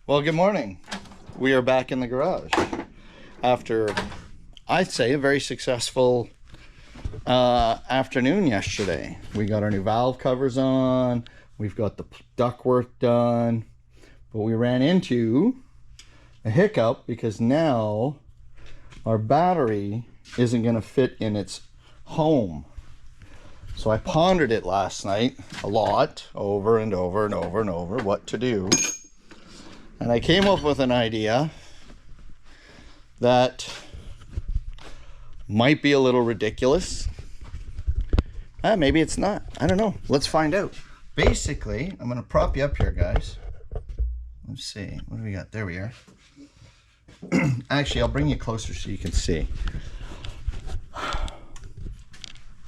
Well, good morning. We are back in the garage after, I'd say, a very successful afternoon yesterday. We got our new valve covers on, we've got the ductwork done, but we ran into a hiccup because now our battery isn't going to fit in its home. So I pondered it last night a lot, over and over and over and over, what to do. And I came up with an idea that might be a little ridiculous. Maybe it's not. I don't know. Let's find out. Basically, I'm going to prop you up here, guys. Let's see. What do we got? There we are. Actually, I'll bring you closer so you can see.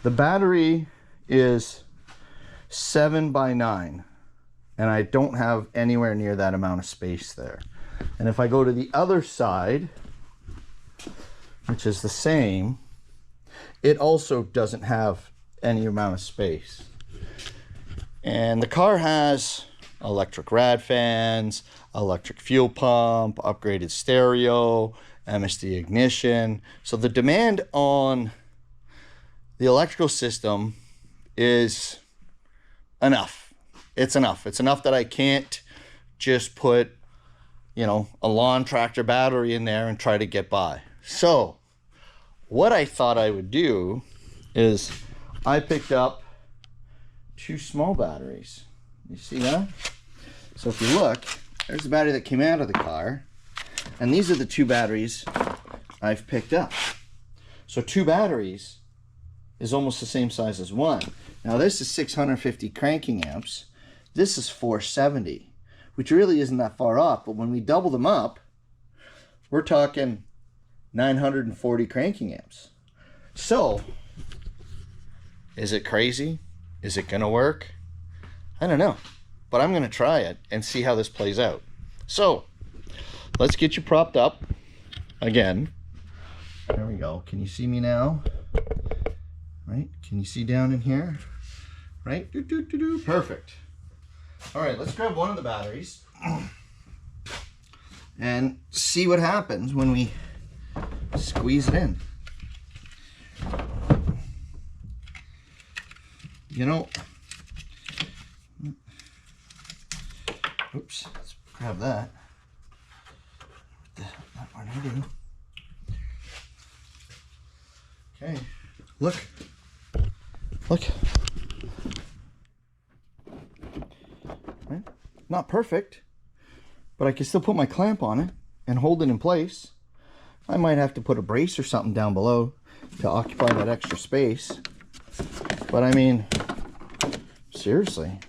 The battery is 7 by 9. And I don't have anywhere near that amount of space there. And if I go to the other side, which is the same, it also doesn't have any amount of space. And the car has electric rad fans, electric fuel pump, upgraded stereo, MSD ignition. So the demand on the electrical system is enough. It's enough. It's enough that I can't just put, a lawn tractor battery in there and try to get by. So what I thought I would do is I picked up 2 small batteries. You see that? So if you look, there's the battery that came out of the car. And these are the 2 batteries I've picked up. So 2 batteries is almost the same size as 1. Now this is 650 cranking amps. This is 470, which really isn't that far off. But when we double them up, we're talking 940 cranking amps. So, is it crazy? Is it going to work? I don't know. But I'm going to try it and see how this plays out. So, let's get you propped up again. There we go. Can you see me now? Right? Can you see down in here? Right? Perfect. All right, let's grab one of the batteries and see what happens when we squeeze it in. Oops, let's grab that. What part I do? Okay, look. Right? Not perfect, but I can still put my clamp on it and hold it in place. I might have to put a brace or something down below to occupy that extra space. But I mean, seriously,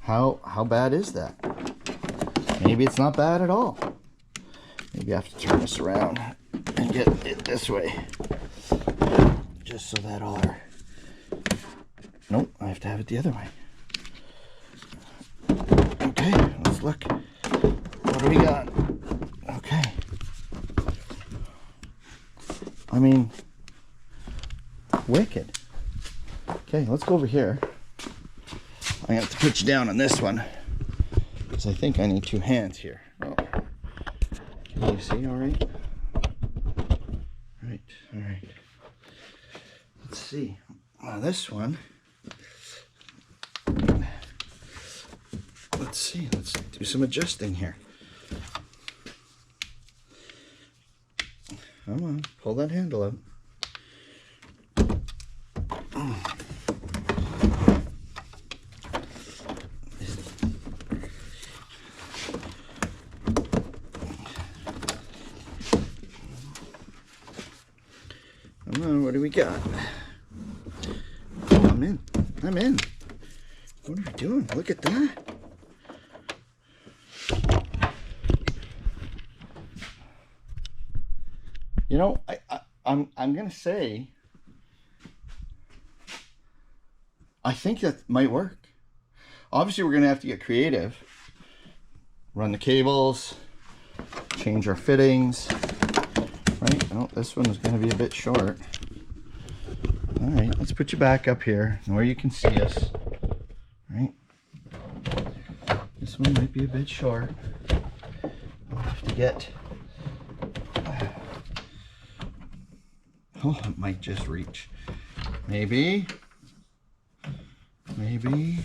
how bad is that? Maybe it's not bad at all. Maybe I have to turn this around and get it this way. Just so that all our... Nope, I have to have it the other way. Okay, let's look. What do we got? Okay. I mean, wicked. Okay, let's go over here. I have to put you down on this one because I think I need 2 hands here. Oh. Can you see all right? Right, all right. Let's see. Now this one. Let's see. Let's do some adjusting here. Come on, pull that handle out. Come on, what do we got? Oh, I'm in. I'm in. What are we doing? Look at that. I'm gonna say I think that might work. Obviously we're gonna have to get creative. Run the cables, change our fittings. Right? Oh, this one is gonna be a bit short. Alright, let's put you back up here where you can see us. Right? This one might be a bit short. I'll have to get... Oh, it might just reach. Maybe. Maybe.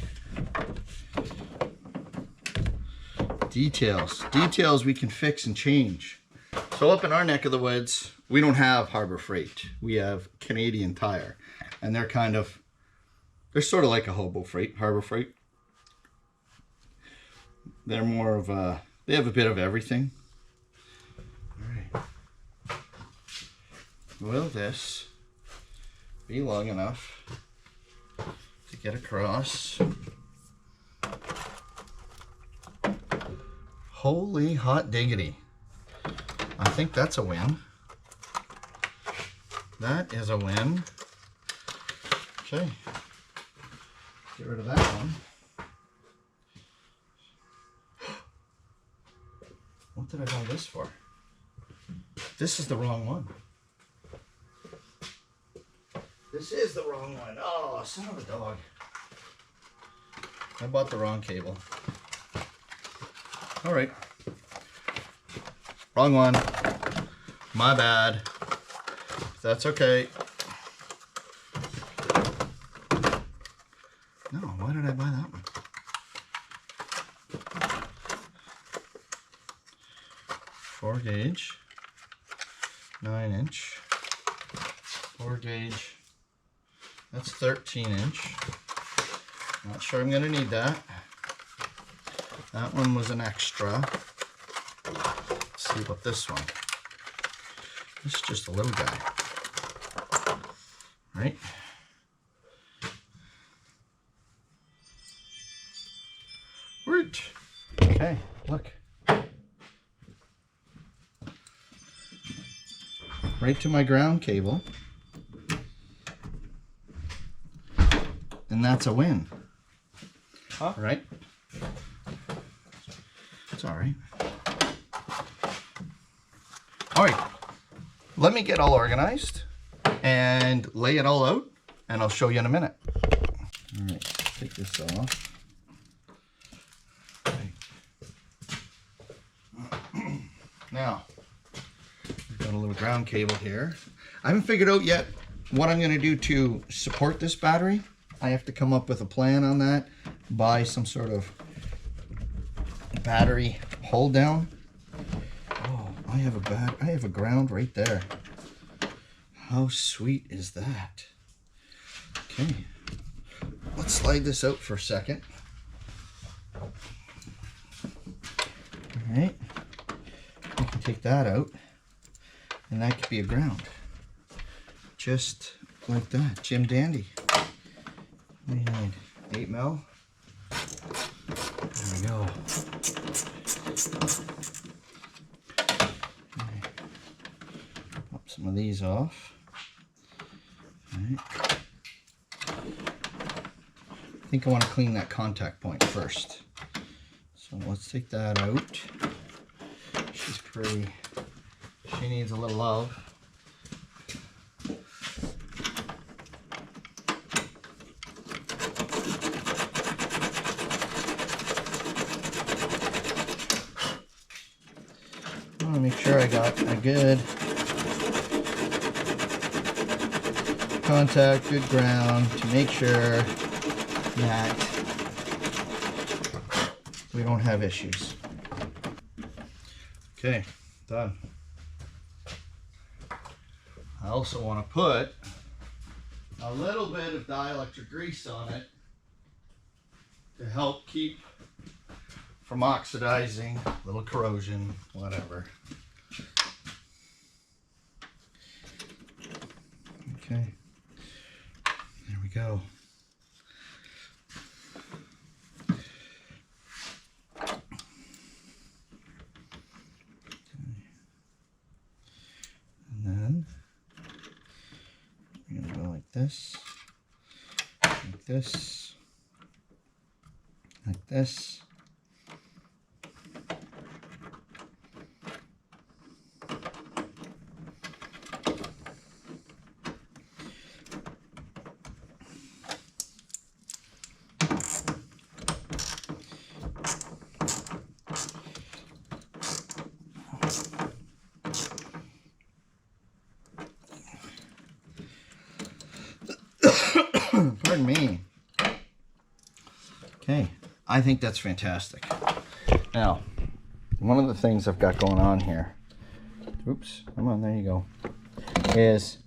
Details. Details we can fix and change. So up in our neck of the woods, we don't have Harbor Freight. We have Canadian Tire. And they're sort of like a hobo freight, Harbor Freight. They're more of a, they have a bit of everything. All right. Will this be long enough to get across? Holy hot diggity. I think that's a win. That is a win. Okay. Get rid of that one. What did I buy this for? This is the wrong one. This is the wrong one. Oh, son of a dog. I bought the wrong cable. All right. Wrong one. My bad. That's okay. No, why did I buy that one? 4 gauge, 9 inch, 4 gauge, that's 13 inch. Not sure I'm gonna need that. That one was an extra. Let's see what this one. This is just a little guy, right? Root. Okay, look. Right to my ground cable. And that's a win. Huh? Right? It's all right. All right. Let me get all organized and lay it all out, and I'll show you in a minute. All right, take this off. Okay. Now, I've got a little ground cable here. I haven't figured out yet what I'm going to do to support this battery. I have to come up with a plan on that, buy some sort of battery hold down. Oh, I have a ground right there. How sweet is that? Okay, let's slide this out for a second. All right, we can take that out, and that could be a ground. Just like that, Jim Dandy. We need 8 mil. There we go. Okay. Pop some of these off. All right. I think I want to clean that contact point first. So let's take that out. She's pretty. She needs a little love. I want to make sure I got a good contact, good ground to make sure that we don't have issues. Okay, done. I also want to put a little bit of dielectric grease on it to help keep from oxidizing, little corrosion, whatever. Okay, there we go. And then we're gonna go like this, like this, like this. Pardon me. Okay, I think that's fantastic. Now, one of the things I've got going on here, oops, come on, there you go, is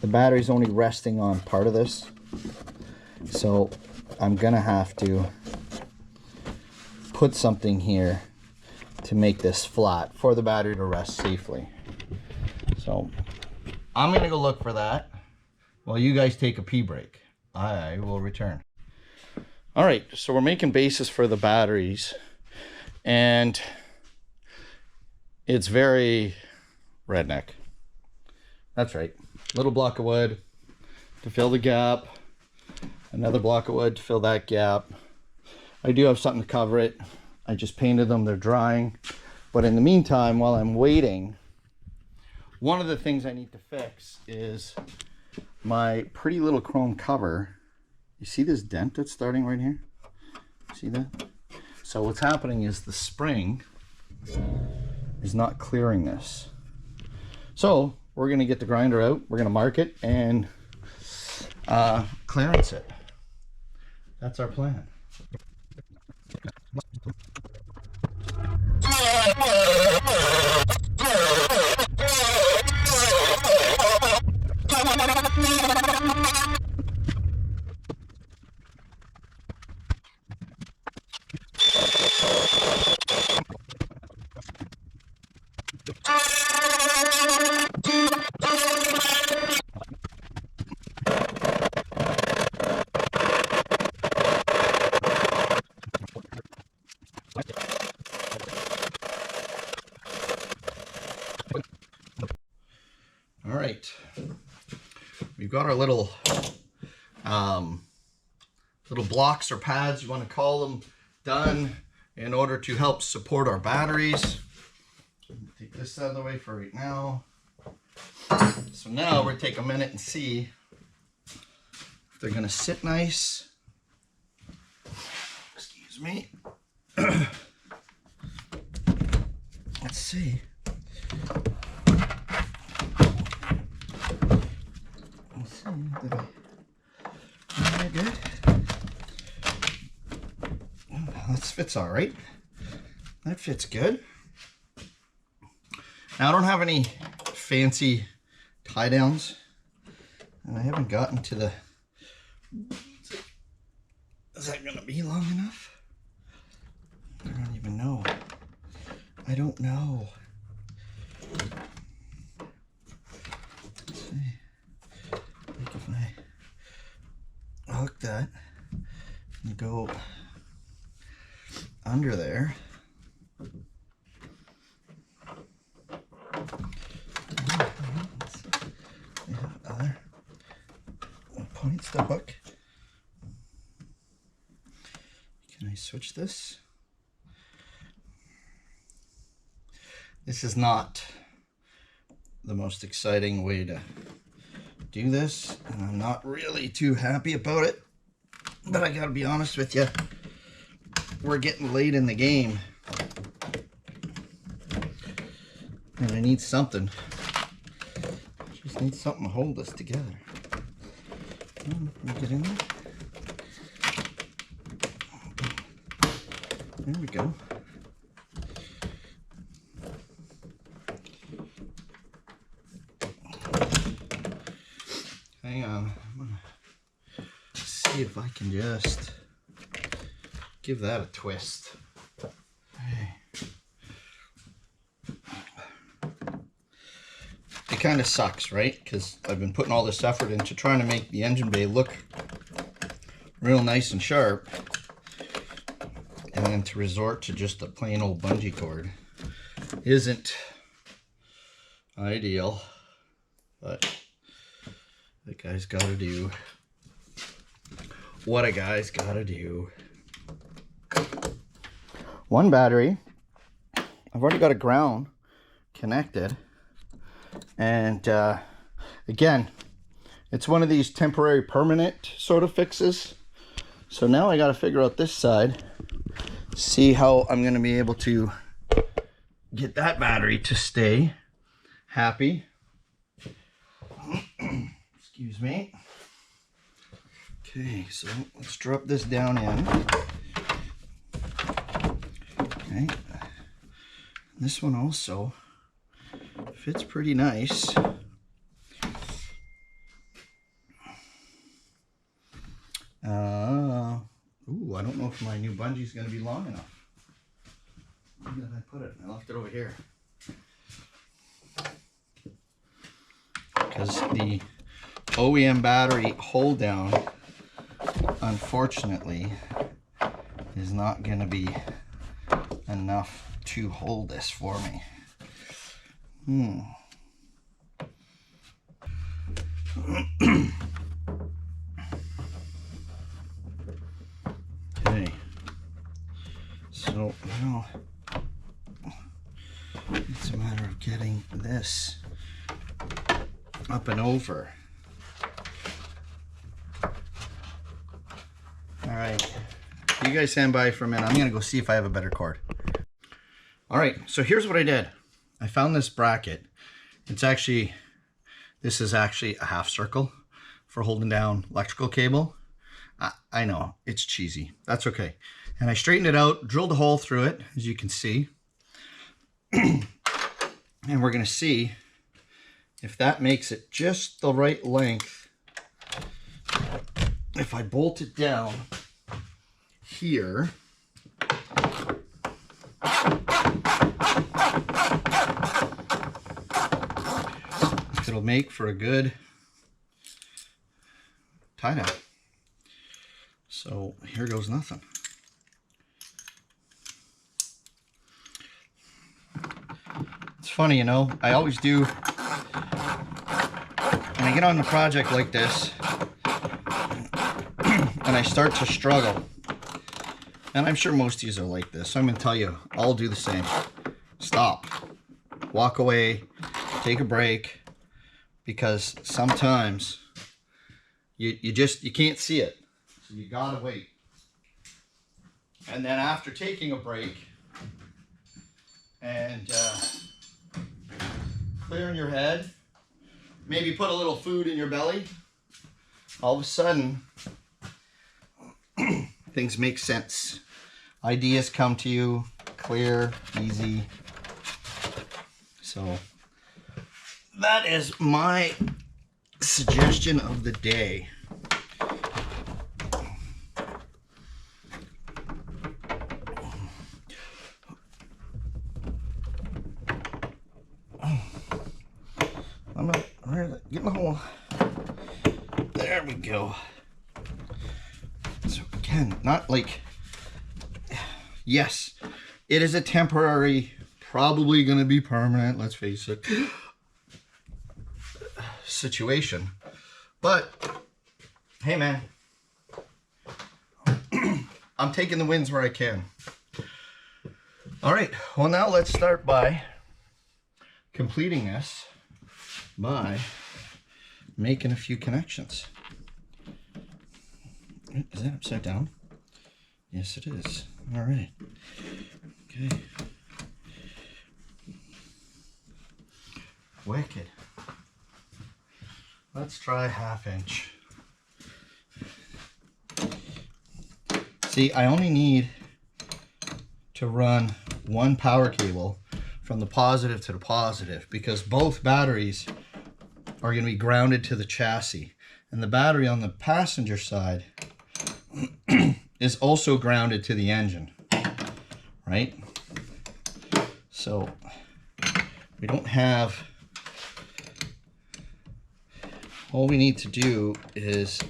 the battery's only resting on part of this. So I'm gonna have to put something here to make this flat for the battery to rest safely. So I'm gonna go look for that while you guys take a pee break. I will return. All right, so we're making bases for the batteries, and it's very redneck. That's right. Little block of wood to fill the gap, another block of wood to fill that gap. I do have something to cover it. I just painted them, they're drying. But in the meantime, while I'm waiting, one of the things I need to fix is my pretty little chrome cover. You see this dent that's starting right here? See that? So what's happening is the spring is not clearing this. So we're gonna get the grinder out, we're gonna mark it and clearance it. That's our plan. All right, we've got our little blocks or pads, you want to call them, done in order to help support our batteries. Take this out of the way for right now. So now we're going to take a minute and see if they're going to sit nice. Excuse me. Let's see. They're good. That fits all right. That fits good. Now I don't have any fancy tie downs, and I haven't gotten to the. Is that gonna be long enough? I don't even know. I don't know. Let's see. Like if I hook that and go under there. Other points to hook. Can I switch this? This is not the most exciting way to do this, and I'm not really too happy about it, but I gotta be honest with you, we're getting late in the game and I need something. Just need something to hold us together. Let me get in there. There we go. Hang on, I'm gonna see if I can just give that a twist. Hey. It kind of sucks, right? Because I've been putting all this effort into trying to make the engine bay look real nice and sharp, and then to resort to just a plain old bungee cord isn't ideal, but the guy's got to do what a guy's got to do. One battery, I've already got a ground connected, and again, it's one of these temporary permanent sort of fixes. So now I got to figure out this side, see how I'm going to be able to get that battery to stay happy. Excuse me. Okay, so let's drop this down in. Okay. This one also fits pretty nice. Ooh, I don't know if my new bungee is going to be long enough. Where did I put it? I left it over here. Because the OEM battery hold down, unfortunately, is not going to be enough to hold this for me. Okay, so now it's a matter of getting this up and over. All right, you guys stand by for a minute. I'm gonna go see if I have a better cord. All right, so here's what I did. I found this bracket. This is actually a half circle for holding down electrical cable. I know, it's cheesy. That's okay. And I straightened it out, drilled a hole through it, as you can see. And we're gonna see if that makes it just the right length. If I bolt it down here, it'll make for a good tie-down. So here goes nothing. It's funny, you know, I always do, when I get on a project like this, and I start to struggle, and I'm sure most of you are like this, so I'm going to tell you, I'll do the same. Stop. Walk away. Take a break. Because sometimes you can't see it. So you gotta wait. And then after taking a break and clearing your head, maybe put a little food in your belly, all of a sudden things make sense. Ideas come to you clear, easy. So that is my suggestion of the day. Get in the hole. There we go. So again, not like, yes, it is a temporary, probably going to be permanent, let's face it, situation. But hey man, I'm taking the wins where I can. All right, well now let's start by completing this by making a few connections. Is that upside down? Yes it is. All right, okay, wicked. Let's try 1/2 inch. See, I only need to run one power cable from the positive to the positive because both batteries are going to be grounded to the chassis. And the battery on the passenger side is also grounded to the engine, right? So we don't have, all we need to do is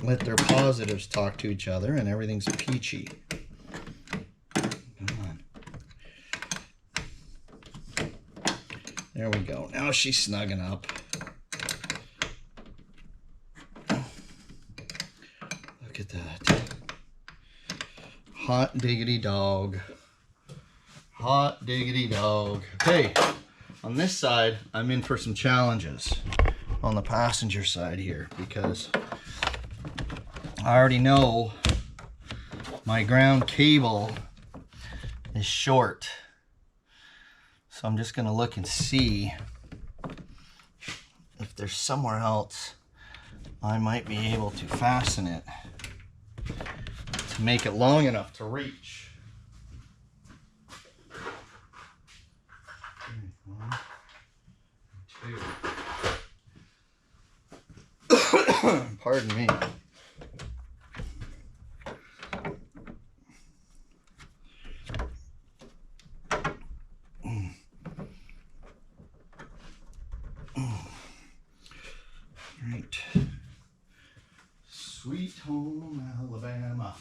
let their positives talk to each other and everything's peachy. Come on. There we go. Now she's snugging up. Look at that. Hot diggity dog. Hot diggity dog. Okay, on this side, I'm in for some challenges on the passenger side here because I already know my ground cable is short. So I'm just gonna look and see if there's somewhere else I might be able to fasten it to make it long enough to reach. One, two. Pardon me. Right. Sweet home Alabama.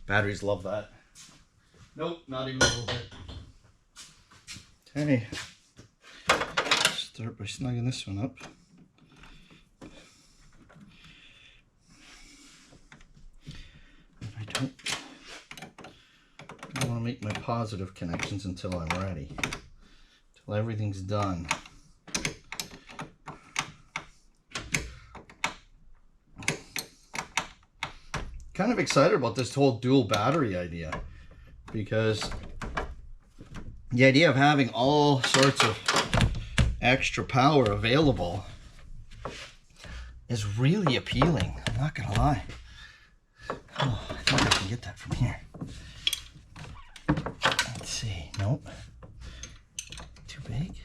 Batteries love that. Nope, not even a little bit. Okay. Start by snugging this one up. If I don't want to make my positive connections until I'm ready. Until everything's done. Kind of excited about this whole dual battery idea, because the idea of having all sorts of extra power available is really appealing. I'm not gonna lie. Oh, I think I can get that from here. Let's see. Nope. Too big.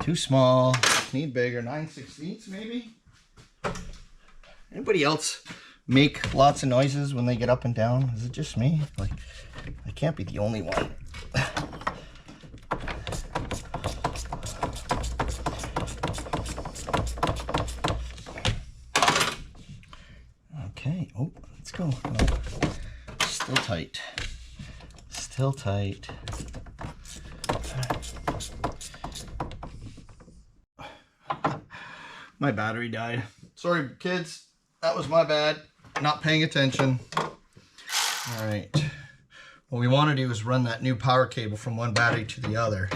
Too small. Need bigger. 9/16 maybe. Anybody else make lots of noises when they get up and down? Is it just me? Like, I can't be the only one. Okay. Oh, let's go. No. Still tight. Still tight. My battery died. Sorry, kids. That was my bad. Not paying attention. All right. What we want to do is run that new power cable from one battery to the other.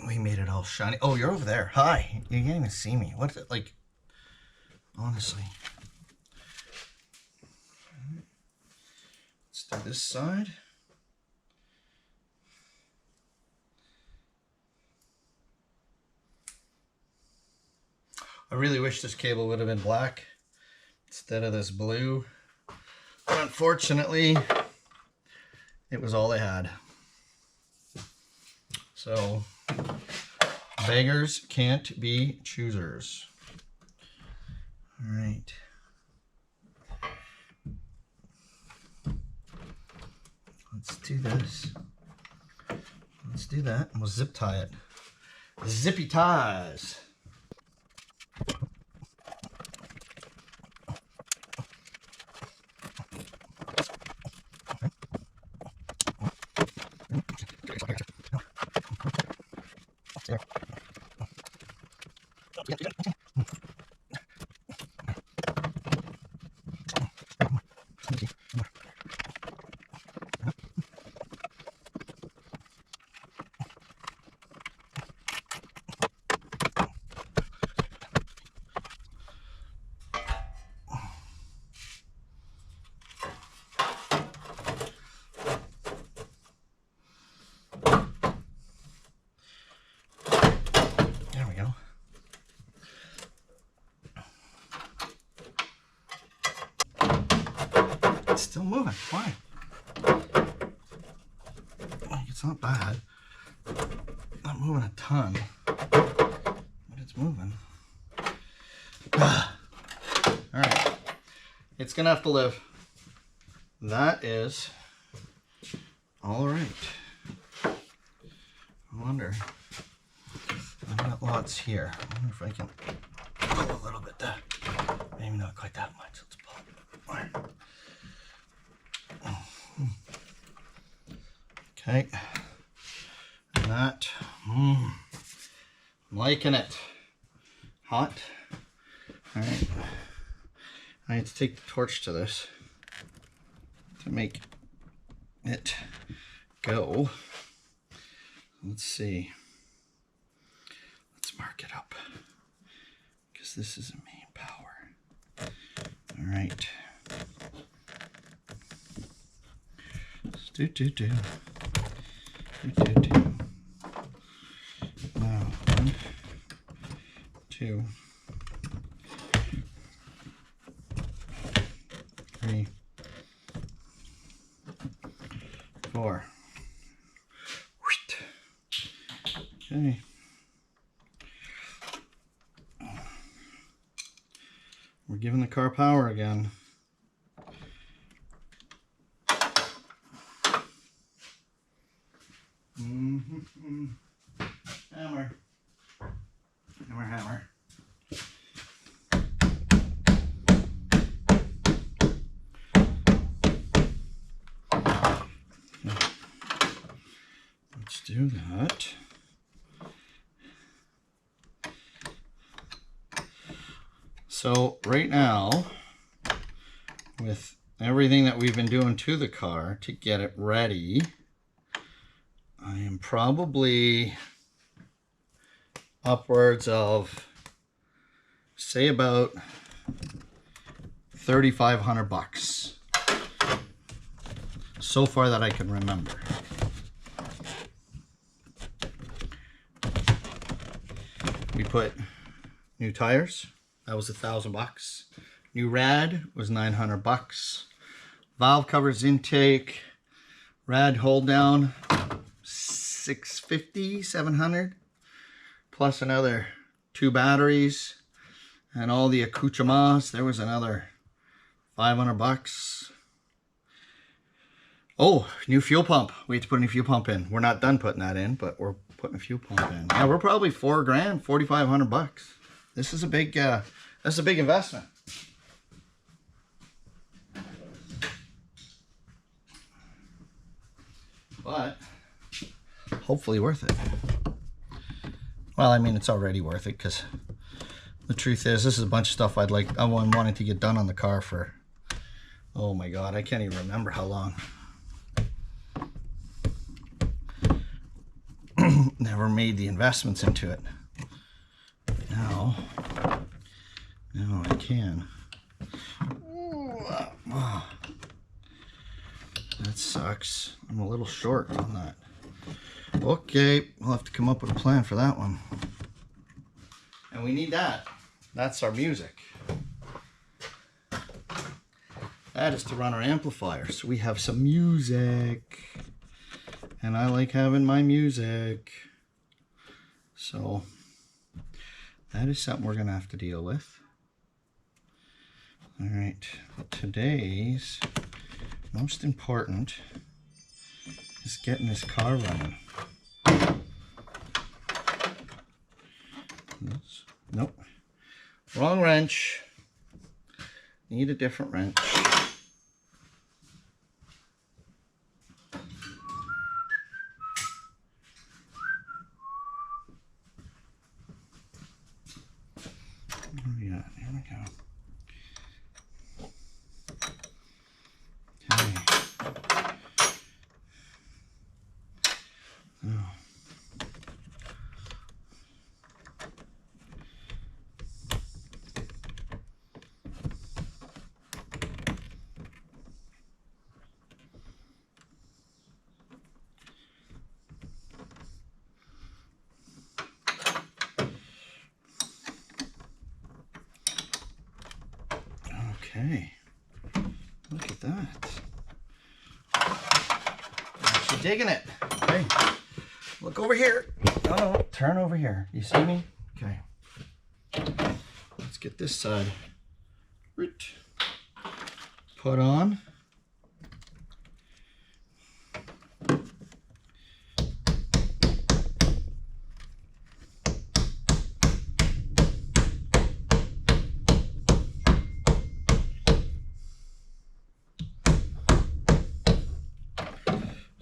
We made it all shiny. Oh, you're over there. Hi. You can't even see me. What's it like? Honestly. Let's do this side. I really wish this cable would have been black instead of this blue, but unfortunately it was all they had. So beggars can't be choosers. All right. Let's do this. Let's do that, and we'll zip tie it. Zippy ties. There we go. It's still moving. Why? Like, it's not bad. Not moving a ton, but it's moving. All right. It's gonna have to live. That is all right. I wonder. I've got lots here. I wonder if I can pull a little bit there. Maybe not quite that much. Let's pull. Okay. And that. I'm liking it. Hot. All right. I need to take the torch to this to make it go. Let's see. Let's spark it up, because this is a main power. All right. Do. Now, 1, 2, 3, 4. Okay. We're giving the car power again. Hammer. Hammer, hammer. Let's do that. So right now, with everything that we've been doing to the car to get it ready, I am probably upwards of, say, about $3,500 so far that I can remember. We put new tires. That was $1,000. New rad was $900. Valve covers, intake, rad hold down, $650, $700, plus another 2 batteries and all the accoutrements. There was another $500. Oh, new fuel pump. We had to put a new fuel pump in. We're not done putting that in, but we're putting a fuel pump in. Yeah, we're probably $4,000, $4,500. This is a big, that's a big investment. But hopefully worth it. Well, I mean, it's already worth it, because the truth is, this is a bunch of stuff I wanted to get done on the car for, oh my God, I can't even remember how long. Never made the investments into it. Now I can. Oh, that sucks. I'm a little short on that. Okay, we'll have to come up with a plan for that one. And we need that. That's our music. That is to run our amplifier. So we have some music. And I like having my music. So that is something we're going to have to deal with. All right, today's most important is getting this car running. Nope, wrong wrench. Need a different wrench. Okay, look at that. Actually digging it. Okay, look over here. No, turn over here. You see me? Okay. Let's get this side put on.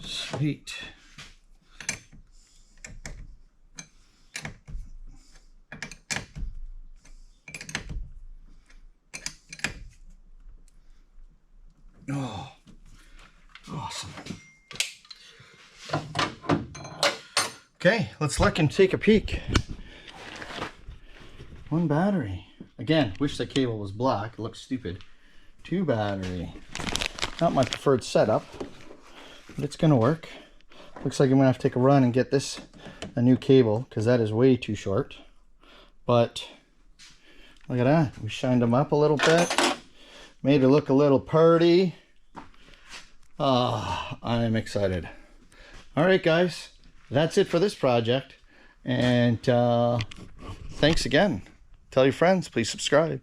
Sweet. Oh, awesome. Okay, let's look and take a peek. 1 battery. Again, wish the cable was black. It looks stupid. 2 battery. Not my preferred setup, but it's gonna work. Looks like I'm gonna have to take a run and get this a new cable, because that is way too short. But look at that. We shined them up a little bit. Made it look a little pretty. Ah, I'm excited. All right, guys. That's it for this project. And thanks again. Tell your friends. Please subscribe.